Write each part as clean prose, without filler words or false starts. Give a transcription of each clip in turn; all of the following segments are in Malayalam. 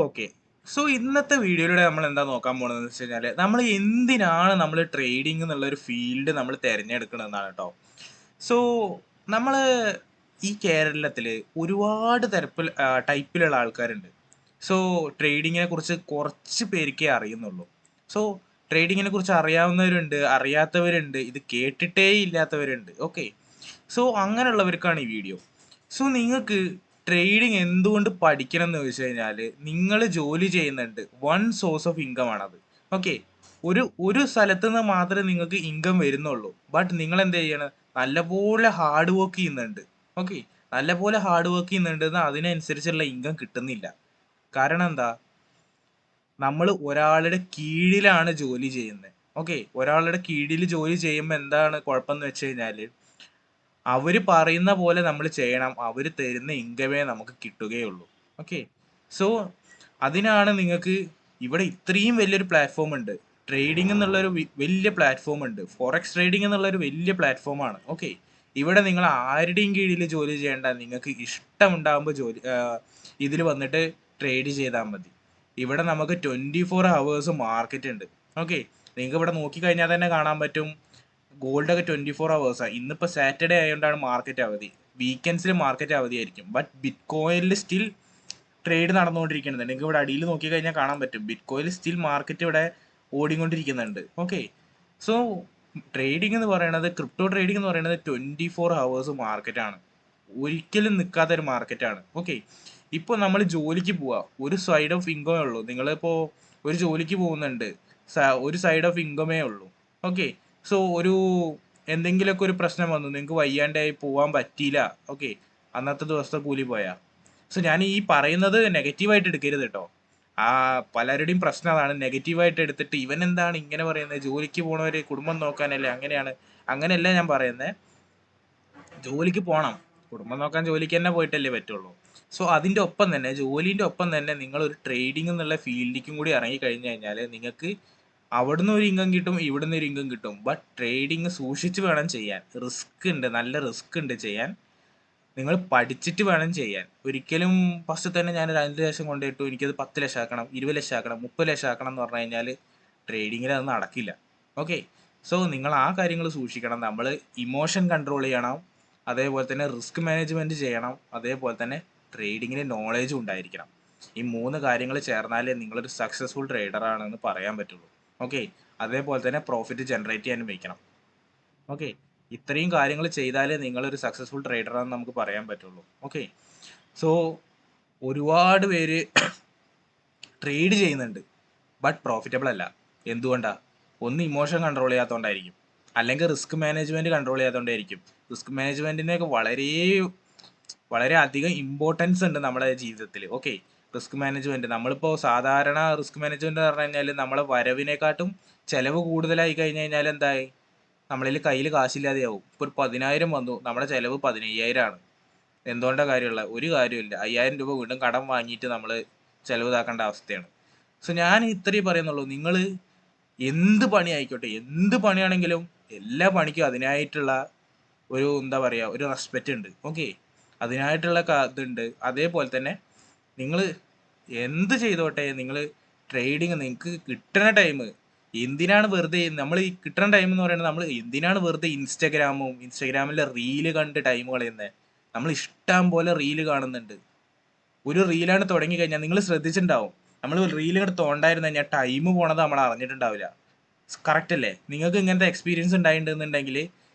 ഓക്കെ. ഇന്നത്തെ വീഡിയോയിലൂടെ നമ്മൾ എന്താ നോക്കാൻ പോണതെന്ന് വെച്ച് കഴിഞ്ഞാൽ നമ്മൾ എന്തിനാണ് നമ്മൾ ട്രേഡിംഗ് എന്നുള്ള ഒരു ഫീൽഡ് നമ്മൾ തിരഞ്ഞെടുക്കണമെന്നാണ് കേട്ടോ. സോ നമ്മൾ ഈ കേരളത്തിൽ ഒരുപാട് ടൈപ്പിലുള്ള ആൾക്കാരുണ്ട്. സോ ട്രേഡിങ്ങിനെ കുറിച്ച് കുറച്ച് പേർക്കേ അറിയുന്നുള്ളൂ. സോ ട്രേഡിങ്ങിനെ കുറിച്ച് അറിയാവുന്നവരുണ്ട്, അറിയാത്തവരുണ്ട്, ഇത് കേട്ടിട്ടേ ഇല്ലാത്തവരുണ്ട്. ഓക്കെ. അങ്ങനെയുള്ളവർക്കാണ് ഈ വീഡിയോ. നിങ്ങൾക്ക് ട്രേഡിംഗ് എന്തുകൊണ്ട് പഠിക്കണം എന്ന് ചോദിച്ചു കഴിഞ്ഞാൽ നിങ്ങൾ ജോലി ചെയ്യുന്നുണ്ട്, വൺ സോഴ്സ് ഓഫ് ഇൻകം ആണത്. ഓക്കെ. ഒരു സ്ഥലത്ത് നിന്ന് മാത്രമേ നിങ്ങൾക്ക് ഇൻകം വരുന്നുള്ളൂ. ബട്ട് നിങ്ങൾ എന്ത് ചെയ്യണം, നല്ലപോലെ ഹാർഡ് വർക്ക് ചെയ്യുന്നുണ്ട്. ഓക്കെ. നല്ലപോലെ ഹാർഡ് വർക്ക് ചെയ്യുന്നുണ്ടെന്ന് അതിനനുസരിച്ചുള്ള ഇൻകം കിട്ടുന്നില്ല. കാരണം എന്താ, നമ്മൾ ഒരാളുടെ കീഴിലാണ് ജോലി ചെയ്യുന്നത്. ഓക്കെ. ഒരാളുടെ കീഴിൽ ജോലി ചെയ്യുമ്പോൾ എന്താണ് കുഴപ്പമെന്ന് വെച്ച് കഴിഞ്ഞാൽ അവര് പറയുന്ന പോലെ നമ്മൾ ചെയ്യണം. അവര് തരുന്ന ഇൻകമേ നമുക്ക് കിട്ടുകയുള്ളൂ. ഓക്കെ. സോ അതിനാണ് നിങ്ങൾക്ക് ഇവിടെ ഇത്രയും വലിയൊരു പ്ലാറ്റ്ഫോം ഉണ്ട്. ട്രേഡിംഗ് എന്നുള്ളൊരു വലിയ പ്ലാറ്റ്ഫോം ഉണ്ട്. ഫോറക്സ് ട്രേഡിംഗ് എന്നുള്ളൊരു വലിയ പ്ലാറ്റ്ഫോമാണ്. ഓക്കെ. ഇവിടെ നിങ്ങൾ ആരുടെയും കീഴിൽ ജോലി ചെയ്യേണ്ട. നിങ്ങൾക്ക് ഇഷ്ടമുണ്ടാകുമ്പോൾ ഇതിൽ വന്നിട്ട് ട്രേഡ് ചെയ്താൽ മതി. ഇവിടെ നമുക്ക് 24 hours മാർക്കറ്റ് ഉണ്ട്. ഓക്കെ. നിങ്ങൾക്ക് ഇവിടെ നോക്കിക്കഴിഞ്ഞാൽ തന്നെ കാണാൻ പറ്റും. ഗോൾഡൊക്കെ 24 hours. ഇന്നിപ്പോൾ സാറ്റർഡേ ആയതുകൊണ്ടാണ് മാർക്കറ്റ് അവധി. വീക്കെൻഡ്സിൽ മാർക്കറ്റ് അവധിയായിരിക്കും. ബട്ട് ബിറ്റ് കോയിനിൽ സ്റ്റിൽ ട്രേഡ് നടന്നുകൊണ്ടിരിക്കുന്നുണ്ട്. നിങ്ങൾക്ക് ഇവിടെ അടിയിൽ നോക്കി കഴിഞ്ഞാൽ കാണാൻ പറ്റും. ബിറ്റ് കോയിനിൽ സ്റ്റിൽ മാർക്കറ്റ് ഇവിടെ ഓടിക്കൊണ്ടിരിക്കുന്നുണ്ട്. ഓക്കെ. സോ ട്രേഡിംഗ് എന്ന് പറയുന്നത്, ക്രിപ്റ്റോ ട്രേഡിംഗ് എന്ന് പറയുന്നത് 24 hours മാർക്കറ്റാണ്. ഒരിക്കലും നിൽക്കാത്തൊരു മാർക്കറ്റാണ്. ഓക്കെ. ഇപ്പോൾ നമ്മൾ ജോലിക്ക് പോവുക, ഒരു സൈഡ് ഓഫ് ഇൻകമേ ഉള്ളൂ. നിങ്ങളിപ്പോൾ ഒരു ജോലിക്ക് പോകുന്നുണ്ട്, ഒരു സൈഡ് ഓഫ് ഇൻകമേ ഉള്ളൂ. ഓക്കെ. ഒരു എന്തെങ്കിലുമൊക്കെ ഒരു പ്രശ്നം വന്നു, നിങ്ങൾക്ക് വയ്യാണ്ടായി പോകാൻ പറ്റിയില്ല. ഓക്കെ. അന്നത്തെ ദിവസത്തെ കൂലി പോയാ. ഞാൻ ഈ പറയുന്നത് നെഗറ്റീവായിട്ട് എടുക്കരുത് കേട്ടോ. പലരുടെയും പ്രശ്നം അതാണ്, നെഗറ്റീവായിട്ട് എടുത്തിട്ട് ഇവൻ എന്താണ് ഇങ്ങനെ പറയുന്നത്, ജോലിക്ക് പോണവര് കുടുംബം നോക്കാനല്ലേ, അങ്ങനെയാണ്. അങ്ങനെയല്ല ഞാൻ പറയുന്നത്. ജോലിക്ക് പോകണം, കുടുംബം നോക്കാൻ ജോലിക്ക് തന്നെ പോയിട്ടല്ലേ പറ്റുള്ളൂ. അതിൻ്റെ ഒപ്പം തന്നെ, ജോലിൻ്റെ ഒപ്പം തന്നെ നിങ്ങൾ ഒരു ട്രേഡിംഗ് എന്നുള്ള ഫീൽഡിലേക്കും കൂടി ഇറങ്ങി കഴിഞ്ഞു കഴിഞ്ഞാൽ നിങ്ങൾക്ക് അവിടുന്ന് ഒരു ഇൻകം കിട്ടും, ഇവിടുന്ന് ഒരു ഇൻകം കിട്ടും. ബട്ട് ട്രേഡിംഗ് സൂക്ഷിച്ച് വേണം ചെയ്യാൻ. റിസ്ക് ഉണ്ട്, നല്ല റിസ്ക് ഉണ്ട് ചെയ്യാൻ. നിങ്ങൾ പഠിച്ചിട്ട് വേണം ചെയ്യാൻ. ഒരിക്കലും ഫസ്റ്റ് തന്നെ ഞാനൊരു 5 ലക്ഷം കൊണ്ടിട്ടു എനിക്കത് 10 ലക്ഷം ആക്കണം, 20 ലക്ഷം ആക്കണം, 30 ലക്ഷം ആക്കണം എന്ന് പറഞ്ഞു കഴിഞ്ഞാൽ ട്രേഡിങ്ങിൽ അത് നടക്കില്ല. ഓക്കെ. നിങ്ങൾ ആ കാര്യങ്ങൾ സൂക്ഷിക്കണം. നമ്മൾ ഇമോഷൻ കൺട്രോൾ ചെയ്യണം, അതേപോലെ തന്നെ റിസ്ക് മാനേജ്മെൻറ്റ് ചെയ്യണം, അതേപോലെ തന്നെ ട്രേഡിങ്ങിന് നോളേജും ഉണ്ടായിരിക്കണം. ഈ 3 കാര്യങ്ങൾ ചേർന്നാലേ നിങ്ങളൊരു സക്സസ്ഫുൾ ട്രേഡർ ആണെന്ന് പറയാൻ പറ്റുള്ളൂ. ഓക്കെ. അതേപോലെ തന്നെ പ്രോഫിറ്റ് ജനറേറ്റ് ചെയ്യാനും വയ്ക്കണം. ഓക്കെ. ഇത്രയും കാര്യങ്ങൾ ചെയ്താലേ നിങ്ങളൊരു സക്സസ്ഫുൾ ട്രേഡർ ആണെന്ന് നമുക്ക് പറയാൻ പറ്റുള്ളൂ. ഓക്കെ. സോ ഒരുപാട് പേര് ട്രേഡ് ചെയ്യുന്നുണ്ട്, ബട്ട് പ്രോഫിറ്റബിൾ അല്ല. എന്തുകൊണ്ടാ? ഒന്ന് ഇമോഷൻ കൺട്രോൾ ചെയ്യാത്തതുകൊണ്ടായിരിക്കും, അല്ലെങ്കിൽ റിസ്ക് മാനേജ്മെന്റ് കൺട്രോൾ ചെയ്യാത്തതുകൊണ്ടായിരിക്കും. റിസ്ക് മാനേജ്മെന്റിനൊക്കെ വളരെ വളരെ അധികം ഇമ്പോർട്ടൻസ് ഉണ്ട് നമ്മുടെ ജീവിതത്തിൽ. ഓക്കെ. റിസ്ക് മാനേജ്മെന്റ്, നമ്മളിപ്പോൾ സാധാരണ റിസ്ക് മാനേജ്മെന്റ് എന്ന് പറഞ്ഞു കഴിഞ്ഞാൽ നമ്മളെ വരവിനെക്കാട്ടും ചെലവ് കൂടുതലായി കഴിഞ്ഞു കഴിഞ്ഞാൽ എന്തായി, നമ്മളിൽ കയ്യിൽ കാശില്ലാതെയാവും. ഇപ്പോൾ ഒരു 10,000 വന്നു, നമ്മുടെ ചിലവ് 15,000 ആണ്. എന്തുകൊണ്ടാണ് കാര്യമുള്ള ഒരു കാര്യമില്ല. 5,000 രൂപ വീണ്ടും കടം വാങ്ങിയിട്ട് നമ്മൾ ചിലവ് ഇതാക്കേണ്ട അവസ്ഥയാണ്. ഞാൻ ഇത്രയും പറയുന്നുള്ളൂ. നിങ്ങൾ എന്ത് പണി ആയിക്കോട്ടെ, എന്ത് പണിയാണെങ്കിലും എല്ലാ പണിക്കും അതിനായിട്ടുള്ള ഒരു എന്താ പറയുക, ഒരു റെസ്പെക്റ്റ് ഉണ്ട്. ഓക്കെ. അതിനായിട്ടുള്ള ഇതുണ്ട്. അതേപോലെ തന്നെ നിങ്ങൾ എന്ത് ചെയ്തോട്ടെ, നിങ്ങൾ ട്രേഡിങ് നിങ്ങൾക്ക് കിട്ടുന്ന ടൈം എന്തിനാണ് വെറുതെ, നമ്മൾ ഈ കിട്ടുന്ന ടൈം എന്ന് പറയുന്നത്, നമ്മൾ എന്തിനാണ് വെറുതെ ഇൻസ്റ്റഗ്രാമിലെ റീല് കണ്ട് ടൈം കളയുന്നത്. നമ്മൾ ഇഷ്ടം പോലെ റീല് കാണുന്നുണ്ട്. ഒരു റീലാണ് തുടങ്ങി കഴിഞ്ഞാൽ നിങ്ങൾ ശ്രദ്ധിച്ചിട്ടുണ്ടാവും, നമ്മൾ റീൽ ഇങ്ങോട്ട് തോണ്ടായിരുന്നു കഴിഞ്ഞാൽ ടൈം പോണത് നമ്മൾ അറിഞ്ഞിട്ടുണ്ടാവില്ല. കറക്റ്റ് അല്ലേ? നിങ്ങൾക്ക് ഇങ്ങനത്തെ എക്സ്പീരിയൻസ് ഉണ്ടായിട്ടുണ്ടെന്നുണ്ടെങ്കിൽ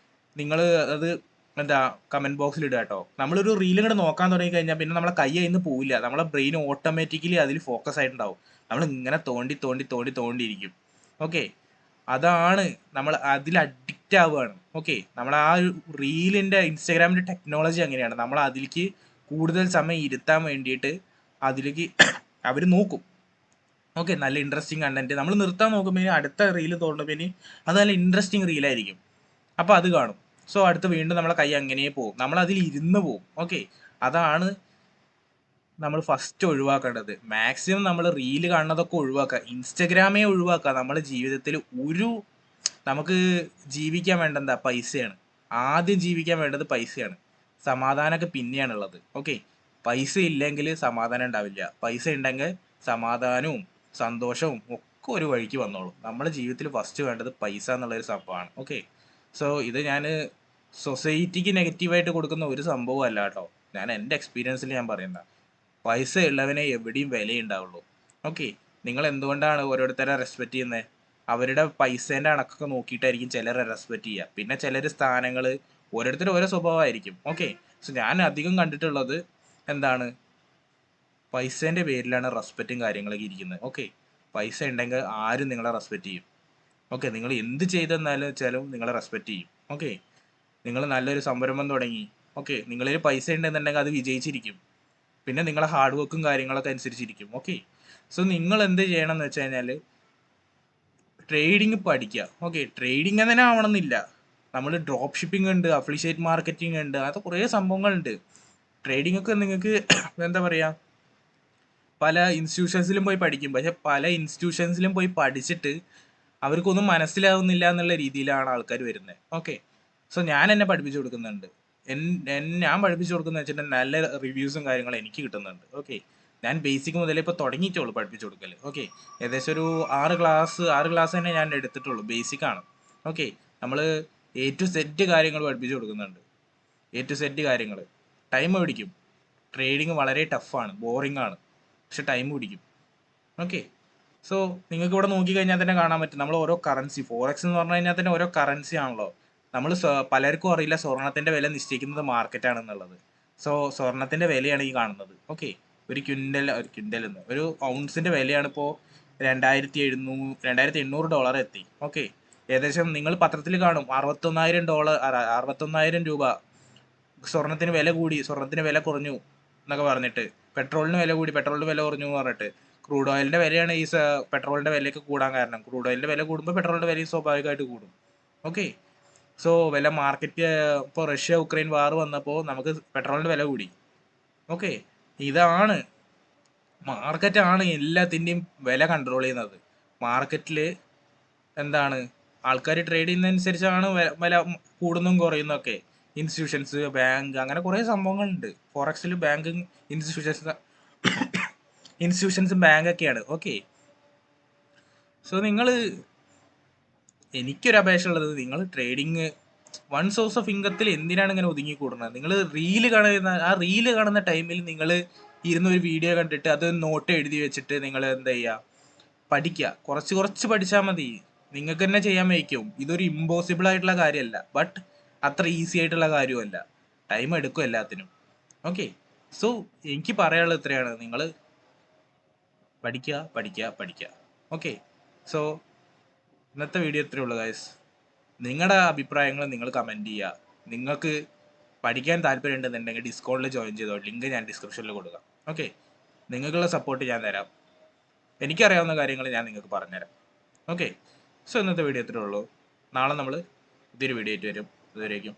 നിങ്ങൾ അത് എന്താ കമന്റ് ബോക്സിൽ ഇടുക കേട്ടോ. നമ്മളൊരു റീൽ ഇങ്ങോട്ട് നോക്കാൻ തുടങ്ങി കഴിഞ്ഞാൽ പിന്നെ നമ്മളെ കൈ അതിൽ നിന്ന് പോവില്ല. നമ്മളെ ബ്രെയിൻ ഓട്ടോമാറ്റിക്കലി അതിൽ ഫോക്കസ് ആയിട്ടുണ്ടാവും. നമ്മൾ ഇങ്ങനെ തോണ്ടി തോണ്ടി തോണ്ടി തോണ്ടിയിരിക്കും. ഓക്കെ. അതാണ് നമ്മൾ അതിൽ അഡിക്റ്റ് ആവുകയാണ്. ഓക്കെ. നമ്മൾ ആ ഒരു റീലിൻ്റെ, ഇൻസ്റ്റാഗ്രാമിൻ്റെ ടെക്നോളജി അങ്ങനെയാണ്. നമ്മൾ അതിലേക്ക് കൂടുതൽ സമയം ഇരുത്താൻ വേണ്ടിയിട്ട് അതിലേക്ക് അവർ നോക്കും. ഓക്കെ. നല്ല ഇൻട്രസ്റ്റിംഗ് കണ്ടന്റ് നമ്മൾ നിർത്താൻ നോക്കുമ്പോൾ അടുത്ത റീല് തോന്നുമ്പോൾ അത് നല്ല ഇൻട്രസ്റ്റിംഗ് റീലായിരിക്കും. അപ്പോൾ അത് കാണും. അടുത്ത് വീണ്ടും നമ്മളെ കൈ അങ്ങനെ പോകും, നമ്മൾ അതിൽ ഇരുന്ന് പോകും. ഓക്കെ. അതാണ് നമ്മൾ ഫസ്റ്റ് ഒഴിവാക്കേണ്ടത്. മാക്സിമം നമ്മൾ റീല് കാണുന്നതൊക്കെ ഒഴിവാക്കുക, ഇൻസ്റ്റഗ്രാമേ ഒഴിവാക്കുക. നമ്മുടെ ജീവിതത്തിൽ നമുക്ക് ജീവിക്കാൻ വേണ്ടെന്താ, പൈസയാണ്. ആദ്യം ജീവിക്കാൻ വേണ്ടത് പൈസയാണ്. സമാധാനമൊക്കെ പിന്നെയാണുള്ളത്. ഓക്കെ. പൈസ ഇല്ലെങ്കിൽ സമാധാനം ഉണ്ടാവില്ല. പൈസ ഉണ്ടെങ്കിൽ സമാധാനവും സന്തോഷവും ഒക്കെ ഒരു വഴിക്ക് വന്നോളും. നമ്മുടെ ജീവിതത്തിൽ ഫസ്റ്റ് വേണ്ടത് പൈസ എന്നുള്ളൊരു സംഭവമാണ്. ഓക്കെ. സോ ഇത് ഞാൻ സൊസൈറ്റിക്ക് നെഗറ്റീവായിട്ട് കൊടുക്കുന്ന ഒരു സംഭവം അല്ല കേട്ടോ. ഞാൻ എൻ്റെ എക്സ്പീരിയൻസിൽ ഞാൻ പറയുന്ന പൈസ ഉള്ളവനെ എവിടെയും വിലയുണ്ടാവുള്ളൂ. ഓക്കെ. നിങ്ങൾ എന്തുകൊണ്ടാണ് ഓരോരുത്തരെ റെസ്പെക്റ്റ് ചെയ്യുന്നത്? അവരുടെ പൈസേൻ്റെ കണക്കൊക്കെ നോക്കിയിട്ടായിരിക്കും ചിലരെ റെസ്പെക്റ്റ് ചെയ്യുക. പിന്നെ ചിലർ സ്ഥാനങ്ങൾ, ഓരോരുത്തരും ഓരോ സ്വഭാവമായിരിക്കും. ഓക്കെ. സോ ഞാൻ അധികം കണ്ടിട്ടുള്ളത് എന്താണ്, പൈസേൻ്റെ പേരിലാണ് റെസ്പെക്റ്റും കാര്യങ്ങളൊക്കെ ഇരിക്കുന്നത്. ഓക്കെ. പൈസ ഉണ്ടെങ്കിൽ ആരും നിങ്ങളെ റെസ്പെക്റ്റ് ചെയ്യും. ഓക്കെ. നിങ്ങൾ എന്ത് ചെയ്തെന്നാലും വെച്ചാലും നിങ്ങളെ റെസ്പെക്റ്റ് ചെയ്യും. ഓക്കെ. നിങ്ങൾ നല്ലൊരു സംരംഭം തുടങ്ങി, ഓക്കെ, നിങ്ങളിൽ പൈസ ഉണ്ടെന്നുണ്ടെങ്കിൽ അത് വിജയിച്ചിരിക്കും. പിന്നെ നിങ്ങളെ ഹാർഡ് വർക്കും കാര്യങ്ങളൊക്കെ അനുസരിച്ചിരിക്കും. ഓക്കെ. സോ നിങ്ങൾ എന്ത് ചെയ്യണം എന്ന് വെച്ച് കഴിഞ്ഞാൽ ട്രേഡിങ് പഠിക്കുക. ഓക്കെ. ട്രേഡിങ് തന്നെ ആവണമെന്നില്ല. നമ്മൾ ഡ്രോപ്പ് ഷിപ്പിംഗ് ഉണ്ട്, അഫിലിയേറ്റ് മാർക്കറ്റിംഗ് ഉണ്ട്, അങ്ങനത്തെ കുറേ സംഭവങ്ങളുണ്ട്. ട്രേഡിംഗ് ഒക്കെ നിങ്ങൾക്ക് എന്താ പറയുക, പല ഇൻസ്റ്റിറ്റ്യൂഷൻസിലും പോയി പഠിക്കും. പക്ഷെ പല ഇൻസ്റ്റിറ്റ്യൂഷൻസിലും പോയി പഠിച്ചിട്ട് അവർക്കൊന്നും മനസ്സിലാവുന്നില്ല എന്നുള്ള രീതിയിലാണ് ആൾക്കാർ വരുന്നത്. ഓക്കെ. സോ ഞാൻ എന്നെ പഠിപ്പിച്ചു കൊടുക്കുന്നുണ്ട്. ഞാൻ പഠിപ്പിച്ചു കൊടുക്കുന്നത് വെച്ചിട്ടുണ്ടെങ്കിൽ നല്ല റിവ്യൂസും കാര്യങ്ങളും എനിക്ക് കിട്ടുന്നുണ്ട്. ഓക്കെ. ഞാൻ ബേസിക് മുതലേ ഇപ്പോൾ തുടങ്ങിയിട്ടുള്ളൂ പഠിപ്പിച്ചു കൊടുക്കൽ. ഓക്കെ. ഏകദേശം ഒരു 6 ക്ലാസ് തന്നെ ഞാൻ എടുത്തിട്ടുള്ളൂ. ബേസിക് ആണ്. ഓക്കെ. നമ്മൾ A to Z കാര്യങ്ങൾ പഠിപ്പിച്ചു കൊടുക്കുന്നുണ്ട്. A to Z കാര്യങ്ങൾ. ടൈം പിടിക്കും. ട്രേഡിങ് വളരെ ടഫാണ്, ബോറിംഗ് ആണ്, പക്ഷെ ടൈം പിടിക്കും. ഓക്കെ. സോ നിങ്ങൾക്ക് ഇവിടെ നോക്കിക്കഴിഞ്ഞാൽ തന്നെ കാണാൻ പറ്റും, നമ്മൾ ഓരോ കറൻസി, ഫോറക്സ് എന്ന് പറഞ്ഞു കഴിഞ്ഞാൽ തന്നെ ഓരോ കറൻസി ആണല്ലോ. നമ്മൾ പലർക്കും അറിയില്ല സ്വർണത്തിൻ്റെ വില നിശ്ചയിക്കുന്നത് മാർക്കറ്റാണെന്നുള്ളത്. സോ സ്വർണത്തിൻ്റെ വിലയാണ് ഈ കാണുന്നത്. ഓക്കെ. ഒരു ക്വിൻ്റൽ എന്ന് ഒരു ഔൺസിൻ്റെ വിലയാണ് ഇപ്പോൾ $2,800 എത്തി. ഓക്കെ. ഏകദേശം നിങ്ങൾ പത്രത്തിൽ കാണും $61,000 സ്വർണത്തിന് വില കൂടി, സ്വർണത്തിന് വില കുറഞ്ഞു എന്നൊക്കെ പറഞ്ഞിട്ട്, പെട്രോളിന് വില കൂടി, പെട്രോളിന് വില കുറഞ്ഞു എന്ന് പറഞ്ഞിട്ട്. ക്രൂഡ് ഓയിലിൻ്റെ വിലയാണ് ഈ പെട്രോളിൻ്റെ വിലയൊക്കെ കൂടാൻ കാരണം. ക്രൂഡ് ഓയിലിൻ്റെ വില കൂടുമ്പോൾ പെട്രോളിൻ്റെ വിലയും സ്വാഭാവികമായിട്ട് കൂടും. ഓക്കെ. സോ മാർക്കറ്റ് ഇപ്പോൾ റഷ്യ ഉക്രൈൻ വാർ വന്നപ്പോൾ നമുക്ക് പെട്രോളിൻ്റെ വില കൂടി. ഓക്കെ. ഇതാണ് മാർക്കറ്റാണ് എല്ലാത്തിൻ്റെയും വില കൺട്രോൾ ചെയ്യുന്നത്. മാർക്കറ്റിൽ എന്താണ്, ആൾക്കാർ ട്രേഡ് ചെയ്യുന്നതനുസരിച്ചാണ് വില കൂടുന്നതും കുറയുന്നതൊക്കെ. ഇൻസ്റ്റിറ്റ്യൂഷൻസ്, ബാങ്ക്, അങ്ങനെ കുറേ സംഭവങ്ങളുണ്ട്. ഫോറക്സിൽ ബാങ്കിങ് ഇൻസ്റ്റിറ്റ്യൂഷൻസും ബാങ്കൊക്കെയാണ്. ഓക്കെ. സോ എനിക്കൊരു അപേക്ഷ ഉള്ളത്, നിങ്ങൾ ട്രേഡിങ് വൺ സോഴ്സ് ഓഫ് ഇൻകത്തിൽ എന്തിനാണ് ഇങ്ങനെ ഒതുങ്ങിക്കൂടുന്നത്? നിങ്ങൾ റീല് കാണുന്ന ടൈമിൽ നിങ്ങൾ ഇരുന്ന് ഒരു വീഡിയോ കണ്ടിട്ട് അത് നോട്ട് എഴുതി വെച്ചിട്ട് നിങ്ങൾ എന്താ ചെയ്യുക, പഠിക്കുക. കുറച്ച് കുറച്ച് പഠിച്ചാൽ മതി, നിങ്ങൾക്ക് തന്നെ ചെയ്യാൻ വയ്ക്കും. ഇതൊരു ഇമ്പോസിബിൾ ആയിട്ടുള്ള കാര്യമല്ല, ബട്ട് അത്ര ഈസി ആയിട്ടുള്ള കാര്യമല്ല. ടൈം എടുക്കും എല്ലാത്തിനും. ഓക്കെ. സോ എനിക്ക് പറയാനുള്ളത് ഇത്രയാണ്, നിങ്ങൾ പഠിക്കുക, പഠിക്കുക, പഠിക്കുക. ഓക്കെ. സോ ഇന്നത്തെ വീഡിയോ ഇത്രയേ ഉള്ളൂ ഗൈസ്. നിങ്ങളുടെ അഭിപ്രായങ്ങൾ നിങ്ങൾ കമൻറ്റ് ചെയ്യുക. നിങ്ങൾക്ക് പഠിക്കാൻ താല്പര്യം ഉണ്ടെന്നുണ്ടെങ്കിൽ ഡിസ്കൗണ്ടിൽ ജോയിൻ ചെയ്തോ, ലിങ്ക് ഞാൻ ഡിസ്ക്രിപ്ഷനിൽ കൊടുക്കാം. ഓക്കെ. നിങ്ങൾക്കുള്ള സപ്പോർട്ട് ഞാൻ തരാം. എനിക്കറിയാവുന്ന കാര്യങ്ങൾ ഞാൻ നിങ്ങൾക്ക് പറഞ്ഞുതരാം. ഓക്കെ. സോ ഇന്നത്തെ വീഡിയോ ഇത്രയേ ഉള്ളൂ. നാളെ നമ്മൾ പുതിയൊരു വീഡിയോ ആയിട്ട് വരും. അതുവരേക്കും